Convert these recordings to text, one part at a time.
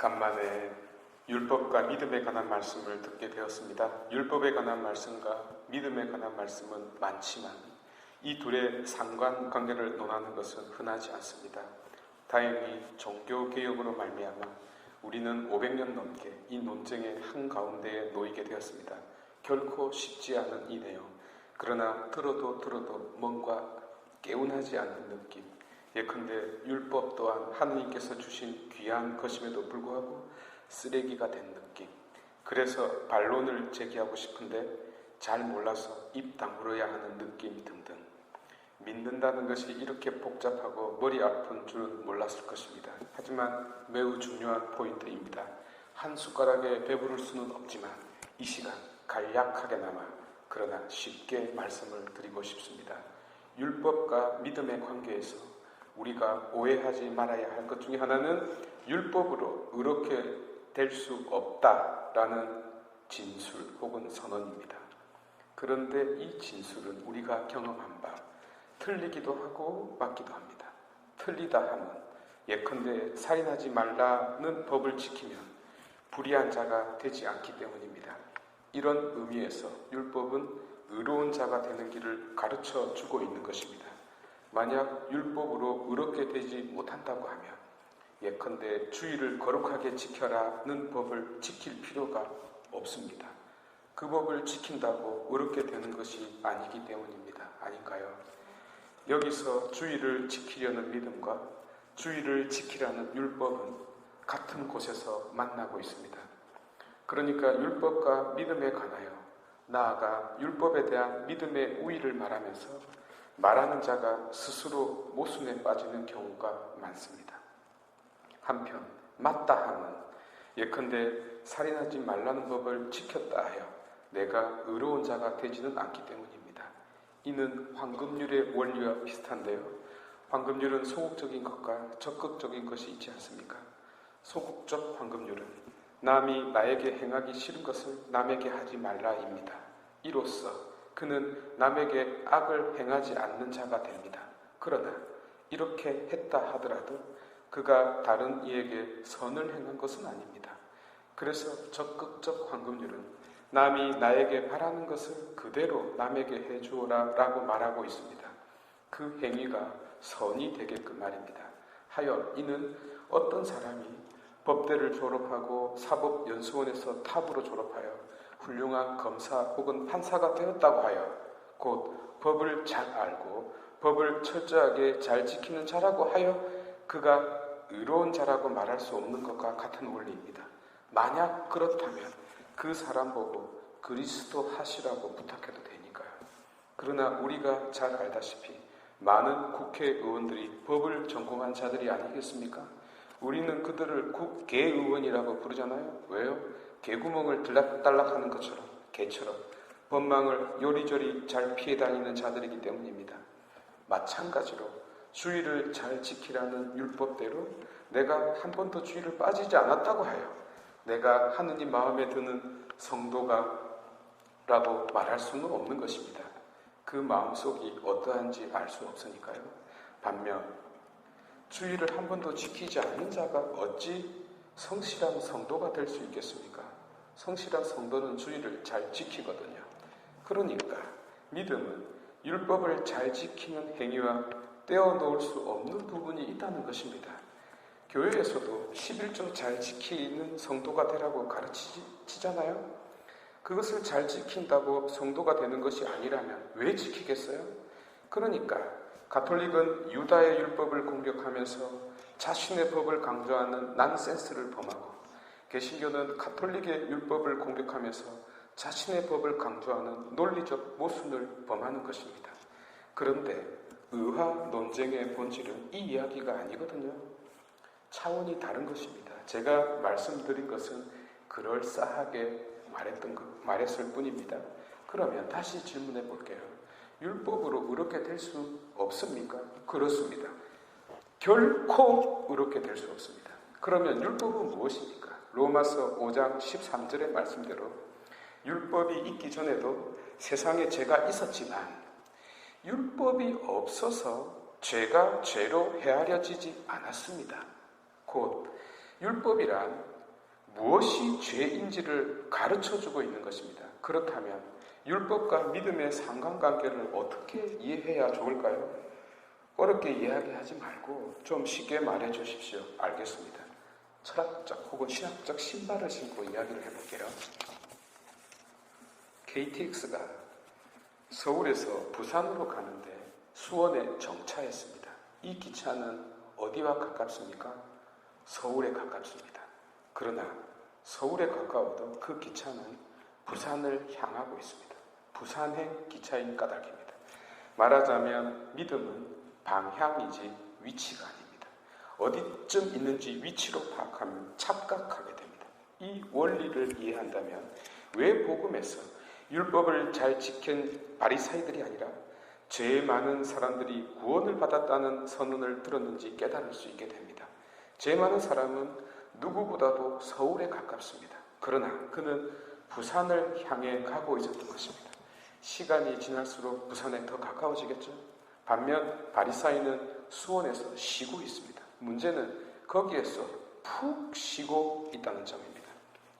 간만에 율법과 믿음에 관한 말씀을 듣게 되었습니다. 율법에 관한 말씀과 믿음에 관한 말씀은 많지만 이 둘의 상관관계를 논하는 것은 흔하지 않습니다. 다행히 종교개혁으로 말미암아 우리는 500년 넘게 이 논쟁의 한가운데에 놓이게 되었습니다. 결코 쉽지 않은 이 내용, 그러나 들어도 뭔가 개운하지 않는 느낌, 예컨대 율법 또한 하느님께서 주신 귀한 것임에도 불구하고 쓰레기가 된 느낌. 그래서 반론을 제기하고 싶은데 잘 몰라서 입 다물어야 하는 느낌 등등. 믿는다는 것이 이렇게 복잡하고 머리 아픈 줄은 몰랐을 것입니다. 하지만 매우 중요한 포인트입니다. 한 숟가락에 배부를 수는 없지만 이 시간 간략하게나마 그러나 쉽게 말씀을 드리고 싶습니다. 율법과 믿음의 관계에서 우리가 오해하지 말아야 할 것 중에 하나는 율법으로 의롭게 될 수 없다라는 진술 혹은 선언입니다. 그런데 이 진술은 우리가 경험한 바 틀리기도 하고 맞기도 합니다. 틀리다 하면 예컨대 살인하지 말라는 법을 지키면 불의한 자가 되지 않기 때문입니다. 이런 의미에서 율법은 의로운 자가 되는 길을 가르쳐 주고 있는 것입니다. 만약 율법으로 의롭게 되지 못한다고 하면 예컨대 주의를 거룩하게 지켜라는 법을 지킬 필요가 없습니다. 그 법을 지킨다고 의롭게 되는 것이 아니기 때문입니다. 아닌가요? 여기서 주의를 지키려는 믿음과 주의를 지키라는 율법은 같은 곳에서 만나고 있습니다. 그러니까 율법과 믿음에 관하여 나아가 율법에 대한 믿음의 우위를 말하면서 말하는 자가 스스로 모순에 빠지는 경우가 많습니다. 한편 맞다 함은 예컨대 살인하지 말라는 법을 지켰다 하여 내가 의로운 자가 되지는 않기 때문입니다. 이는 황금률의 원리와 비슷한데요. 황금률은 소극적인 것과 적극적인 것이 있지 않습니까? 소극적 황금률은 남이 나에게 행하기 싫은 것을 남에게 하지 말라입니다. 이로써 그는 남에게 악을 행하지 않는 자가 됩니다. 그러나 이렇게 했다 하더라도 그가 다른 이에게 선을 행한 것은 아닙니다. 그래서 적극적 황금률은 남이 나에게 바라는 것을 그대로 남에게 해주어라 라고 말하고 있습니다. 그 행위가 선이 되게끔 말입니다. 하여 이는 어떤 사람이 법대를 졸업하고 사법연수원에서 탑으로 졸업하여 훌륭한 검사 혹은 판사가 되었다고 하여 곧 법을 잘 알고 법을 철저하게 잘 지키는 자라고 하여 그가 의로운 자라고 말할 수 없는 것과 같은 원리입니다. 만약 그렇다면 그 사람 보고 그리스도 하시라고 부탁해도 되니까요. 그러나 우리가 잘 알다시피 많은 국회의원들이 법을 전공한 자들이 아니겠습니까? 우리는 그들을 국개의원이라고 부르잖아요. 왜요? 개구멍을 들락달락하는 것처럼 개처럼 법망을 요리조리 잘 피해 다니는 자들이기 때문입니다. 마찬가지로 주의를 잘 지키라는 율법대로 내가 한 번도 주의를 빠지지 않았다고 하여 내가 하느님 마음에 드는 성도가 라고 말할 수는 없는 것입니다. 그 마음속이 어떠한지 알 수 없으니까요. 반면 주의를 한 번도 지키지 않는 자가 어찌 성실한 성도가 될 수 있겠습니까? 성실한 성도는 주의를 잘 지키거든요. 그러니까 믿음은 율법을 잘 지키는 행위와 떼어놓을 수 없는 부분이 있다는 것입니다. 교회에서도 11조 잘 지키는 성도가 되라고 가르치잖아요. 그것을 잘 지킨다고 성도가 되는 것이 아니라면 왜 지키겠어요? 그러니까 가톨릭은 유다의 율법을 공격하면서 자신의 법을 강조하는 난센스를 범하고 개신교는 가톨릭의 율법을 공격하면서 자신의 법을 강조하는 논리적 모순을 범하는 것입니다. 그런데 의화 논쟁의 본질은 이 이야기가 아니거든요. 차원이 다른 것입니다. 제가 말씀드린 것은 그럴싸하게 말했을 뿐입니다. 그러면 다시 질문해 볼게요. 율법으로 의롭게 될 수 없습니까? 그렇습니다. 결코 의롭게 될 수 없습니다. 그러면 율법은 무엇입니까? 로마서 5장 13절의 말씀대로 율법이 있기 전에도 세상에 죄가 있었지만 율법이 없어서 죄가 죄로 헤아려지지 않았습니다. 곧 율법이란 무엇이 죄인지를 가르쳐주고 있는 것입니다. 그렇다면 율법과 믿음의 상관관계를 어떻게 이해해야 좋을까요? 어렵게 이야기하지 말고 좀 쉽게 말해 주십시오. 알겠습니다. 철학적 혹은 신학적 신발을 신고 이야기를 해볼게요. KTX가 서울에서 부산으로 가는데 수원에 정차했습니다. 이 기차는 어디와 가깝습니까? 서울에 가깝습니다. 그러나 서울에 가까워도 그 기차는 부산을 향하고 있습니다. 부산행 기차인 까닭입니다. 말하자면 믿음은 방향이지 위치가 아닙니다. 어디쯤 있는지 위치로 파악하면 착각하게 됩니다. 이 원리를 이해한다면 왜 복음에서 율법을 잘 지킨 바리사이들이 아니라 죄 많은 사람들이 구원을 받았다는 선언을 들었는지 깨달을 수 있게 됩니다. 죄 많은 사람은 누구보다도 서울에 가깝습니다. 그러나 그는 부산을 향해 가고 있었던 것입니다. 시간이 지날수록 부산에 더 가까워지겠죠. 반면 바리사이는 수원에서 쉬고 있습니다. 문제는 거기에서 푹 쉬고 있다는 점입니다.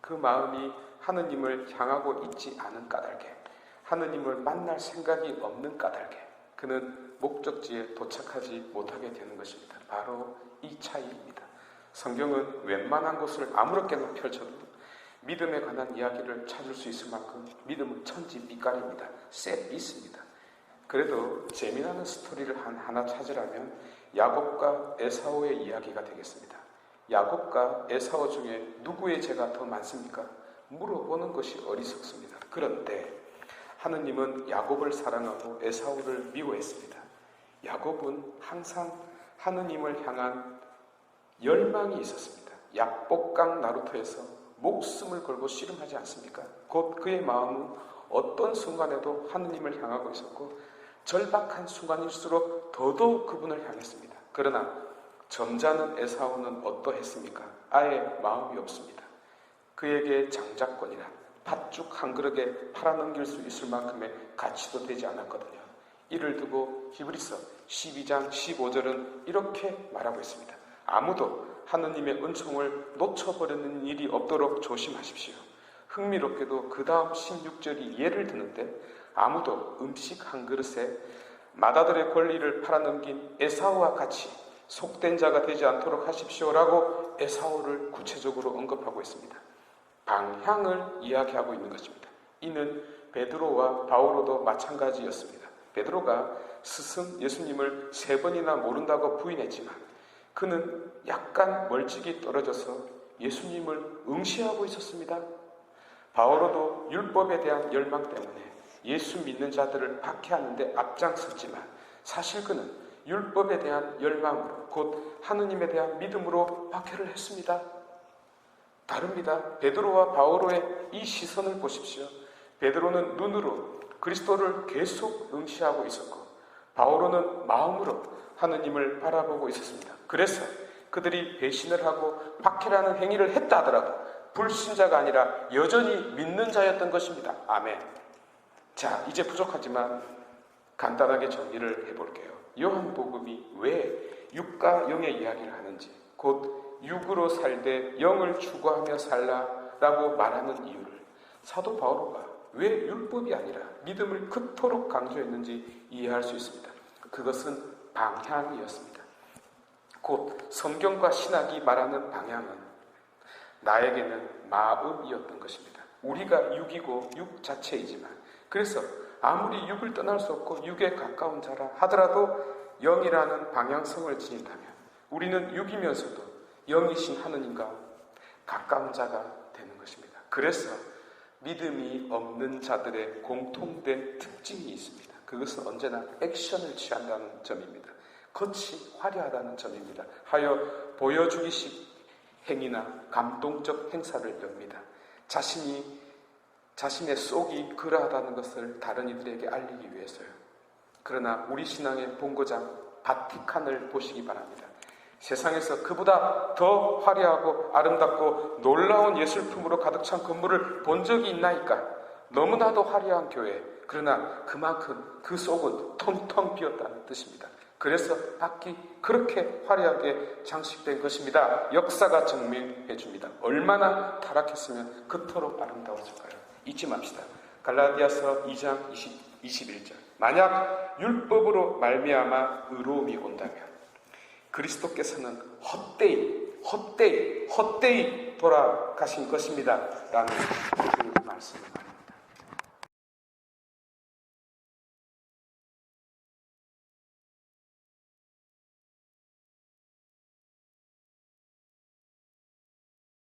그 마음이 하느님을 향하고 있지 않은 까닭에, 하느님을 만날 생각이 없는 까닭에 그는 목적지에 도착하지 못하게 되는 것입니다. 바로 이 차이입니다. 성경은 웬만한 곳을 아무렇게나 펼쳐도 믿음에 관한 이야기를 찾을 수 있을 만큼 믿음은 천지빛깔입니다. 셋빛입니다. 그래도 재미나는 스토리를 하나 찾으라면 야곱과 에사오의 이야기가 되겠습니다. 야곱과 에사오 중에 누구의 죄가 더 많습니까? 물어보는 것이 어리석습니다. 그런데 하느님은 야곱을 사랑하고 에사오를 미워했습니다. 야곱은 항상 하느님을 향한 열망이 있었습니다. 약복강 나루터에서 목숨을 걸고 씨름하지 않습니까? 곧 그의 마음은 어떤 순간에도 하느님을 향하고 있었고 절박한 순간일수록 더더욱 그분을 향했습니다. 그러나 점잖은 에사오는 어떠했습니까? 아예 마음이 없습니다. 그에게 장자권이나 팥죽 한 그릇에 팔아넘길 수 있을 만큼의 가치도 되지 않았거든요. 이를 두고 히브리서 12장 15절은 이렇게 말하고 있습니다. 아무도 하느님의 은총을 놓쳐버리는 일이 없도록 조심하십시오. 흥미롭게도 그 다음 16절이 예를 드는데 아무도 음식 한 그릇에 맏아들의 권리를 팔아넘긴 에사오와 같이 속된 자가 되지 않도록 하십시오라고 에사오를 구체적으로 언급하고 있습니다. 방향을 이야기하고 있는 것입니다. 이는 베드로와 바오로도 마찬가지였습니다. 베드로가 스승 예수님을 3번이나 모른다고 부인했지만 그는 약간 멀찍이 떨어져서 예수님을 응시하고 있었습니다. 바오로도 율법에 대한 열망 때문에 예수 믿는 자들을 박해하는데 앞장섰지만 사실 그는 율법에 대한 열망으로 곧 하느님에 대한 믿음으로 박해를 했습니다. 다릅니다. 베드로와 바오로의 이 시선을 보십시오. 베드로는 눈으로 그리스도를 계속 응시하고 있었고 바오로는 마음으로 하느님을 바라보고 있었습니다. 그래서 그들이 배신을 하고 박해라는 행위를 했다 하더라도 불신자가 아니라 여전히 믿는 자였던 것입니다. 아멘. 자, 이제 부족하지만 간단하게 정리를 해볼게요. 요한복음이 왜 육과 영의 이야기를 하는지, 곧 육으로 살되 영을 추구하며 살라라고 말하는 이유를 사도 바오로가 왜 율법이 아니라 믿음을 그토록 강조했는지 이해할 수 있습니다. 그것은 방향이었습니다. 곧 성경과 신학이 말하는 방향은 나에게는 마음이었던 것입니다. 우리가 육이고 육 자체이지만 그래서 아무리 육을 떠날 수 없고 육에 가까운 자라 하더라도 영이라는 방향성을 지닌다면 우리는 육이면서도 영이신 하느님과 가까운 자가 되는 것입니다. 그래서 믿음이 없는 자들의 공통된 특징이 있습니다. 그것은 언제나 액션을 취한다는 점입니다. 겉이 화려하다는 점입니다. 하여 보여주기식 행위나 감동적 행사를 엽니다. 자신의 속이 그러하다는 것을 다른 이들에게 알리기 위해서요. 그러나 우리 신앙의 본고장 바티칸을 보시기 바랍니다. 세상에서 그보다 더 화려하고 아름답고 놀라운 예술품으로 가득 찬 건물을 본 적이 있나이까? 너무나도 화려한 교회, 그러나 그만큼 그 속은 텅텅 비었다는 뜻입니다. 그래서 밖이 그렇게 화려하게 장식된 것입니다. 역사가 증명해 줍니다. 얼마나 타락했으면 그토록 아름다워질까요? 잊지 맙시다. 갈라디아서 2장 21절. 만약 율법으로 말미암아 의로움이 온다면 그리스도께서는 헛되이 돌아가신 것입니다. 라는 그 말씀을